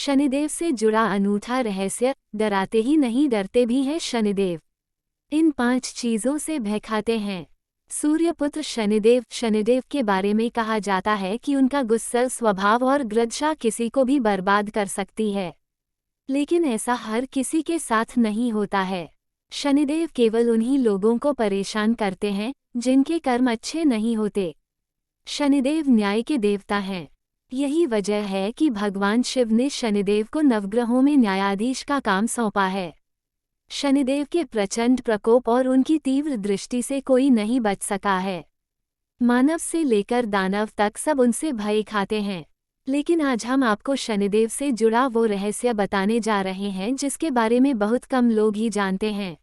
शनिदेव से जुड़ा अनूठा रहस्य, डराते ही नहीं डरते भी हैं शनिदेव। इन 5 चीजों से भय खाते हैं। सूर्यपुत्र शनिदेव के बारे में कहा जाता है कि उनका गुस्सैल स्वभाव और ग्रदशा किसी को भी बर्बाद कर सकती है। लेकिन ऐसा हर किसी के साथ नहीं होता है। शनिदेव केवल उन्हीं लोगों को परेशान करते हैं जिनके कर्म अच्छे नहीं होते। शनिदेव न्याय के देवता हैं। यही वजह है कि भगवान शिव ने शनिदेव को नवग्रहों में न्यायाधीश का काम सौंपा है। शनिदेव के प्रचंड प्रकोप और उनकी तीव्र दृष्टि से कोई नहीं बच सका है। मानव से लेकर दानव तक सब उनसे भय खाते हैं। लेकिन आज हम आपको शनिदेव से जुड़ा वो रहस्य बताने जा रहे हैं जिसके बारे में बहुत कम लोग ही जानते हैं।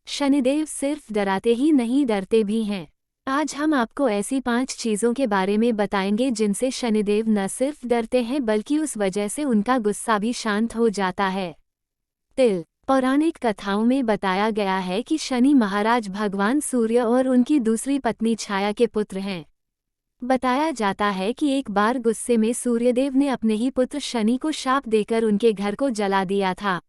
शनिदेव सिर्फ डराते ही नहीं डरते भी हैं। आज हम आपको ऐसी 5 चीज़ों के बारे में बताएंगे जिनसे शनिदेव न सिर्फ डरते हैं बल्कि उस वजह से उनका गुस्सा भी शांत हो जाता है। तिल। पौराणिक कथाओं में बताया गया है कि शनि महाराज भगवान सूर्य और उनकी दूसरी पत्नी छाया के पुत्र हैं। बताया जाता है कि एक बार गुस्से में सूर्यदेव ने अपने ही पुत्र शनि को शाप देकर उनके घर को जला दिया था।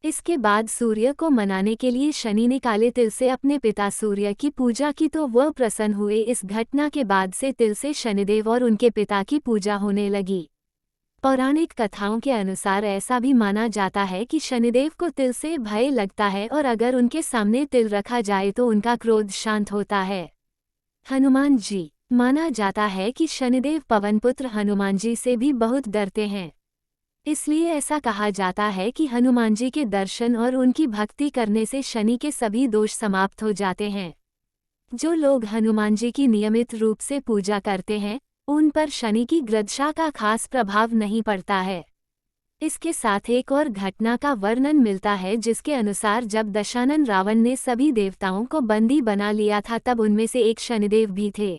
इसके बाद सूर्य को मनाने के लिए शनि ने काले तिल से अपने पिता सूर्य की पूजा की तो वह प्रसन्न हुए। इस घटना के बाद से तिल से शनिदेव और उनके पिता की पूजा होने लगी। पौराणिक कथाओं के अनुसार ऐसा भी माना जाता है कि शनिदेव को तिल से भय लगता है और अगर उनके सामने तिल रखा जाए तो उनका क्रोध शांत होता है। हनुमान जी। माना जाता है कि शनिदेव पवनपुत्र हनुमान जी से भी बहुत डरते हैं। इसलिए ऐसा कहा जाता है कि हनुमान जी के दर्शन और उनकी भक्ति करने से शनि के सभी दोष समाप्त हो जाते हैं। जो लोग हनुमान जी की नियमित रूप से पूजा करते हैं उन पर शनि की ग्रदशा का खास प्रभाव नहीं पड़ता है। इसके साथ एक और घटना का वर्णन मिलता है जिसके अनुसार जब दशानन रावण ने सभी देवताओं को बंदी बना लिया था तब उनमें से एक शनिदेव भी थे।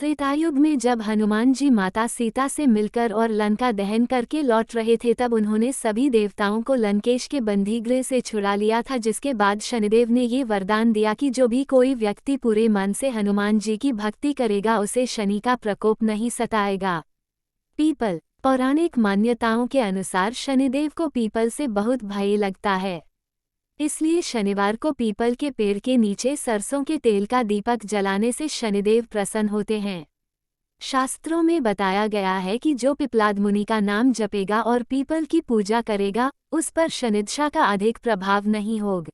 त्रेतायुग में जब हनुमान जी माता सीता से मिलकर और लंका दहन करके लौट रहे थे तब उन्होंने सभी देवताओं को लंकेश के बंदीगृह से छुड़ा लिया था, जिसके बाद शनिदेव ने ये वरदान दिया कि जो भी कोई व्यक्ति पूरे मन से हनुमान जी की भक्ति करेगा उसे शनि का प्रकोप नहीं सताएगा। पीपल। पौराणिक मान्यताओं के अनुसार शनिदेव को पीपल से बहुत भय लगता है। इसलिए शनिवार को पीपल के पेड़ के नीचे सरसों के तेल का दीपक जलाने से शनिदेव प्रसन्न होते हैं। शास्त्रों में बताया गया है कि जो पिपलाद मुनि का नाम जपेगा और पीपल की पूजा करेगा उस पर शनिदशा का अधिक प्रभाव नहीं होगा।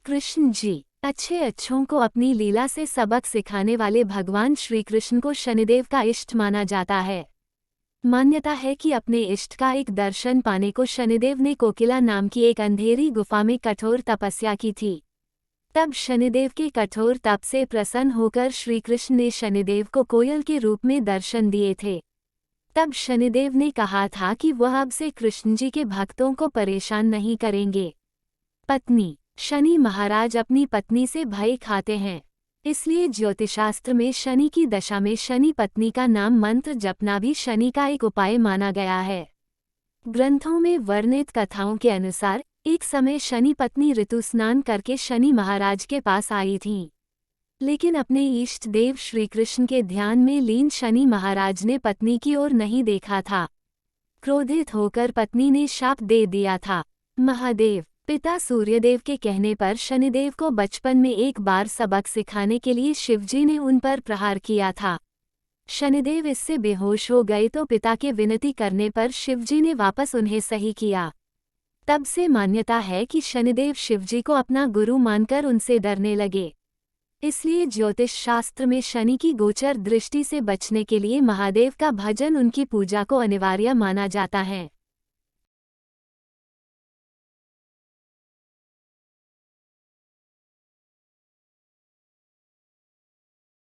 कृष्ण जी। अच्छों को अपनी लीला से सबक सिखाने वाले भगवान श्री कृष्ण को शनिदेव का इष्ट माना जाता है। मान्यता है कि अपने इष्ट का एक दर्शन पाने को शनिदेव ने कोकिला नाम की एक अंधेरी गुफा में कठोर तपस्या की थी। तब शनिदेव के कठोर तप से प्रसन्न होकर श्री कृष्ण ने शनिदेव को कोयल के रूप में दर्शन दिए थे। तब शनिदेव ने कहा था कि वह अब से कृष्ण जी के भक्तों को परेशान नहीं करेंगे। पत्नी। शनि महाराज अपनी पत्नी से भय खाते हैं। इसलिए ज्योतिषशास्त्र में शनि की दशा में शनि पत्नी का नाम मंत्र जपना भी शनि का एक उपाय माना गया है। ग्रंथों में वर्णित कथाओं के अनुसार एक समय शनि पत्नी ऋतु स्नान करके शनि महाराज के पास आई थीं। लेकिन अपने इष्ट देव श्री कृष्ण के ध्यान में लीन शनि महाराज ने पत्नी की ओर नहीं देखा था। क्रोधित होकर पत्नी ने शाप दे दिया था। महादेव। पिता सूर्यदेव के कहने पर शनिदेव को बचपन में एक बार सबक सिखाने के लिए शिवजी ने उन पर प्रहार किया था। शनिदेव इससे बेहोश हो गए तो पिता के विनती करने पर शिवजी ने वापस उन्हें सही किया। तब से मान्यता है कि शनिदेव शिवजी को अपना गुरु मानकर उनसे डरने लगे। इसलिए ज्योतिष शास्त्र में शनि की गोचर दृष्टि से बचने के लिए महादेव का भजन, उनकी पूजा को अनिवार्य माना जाता है।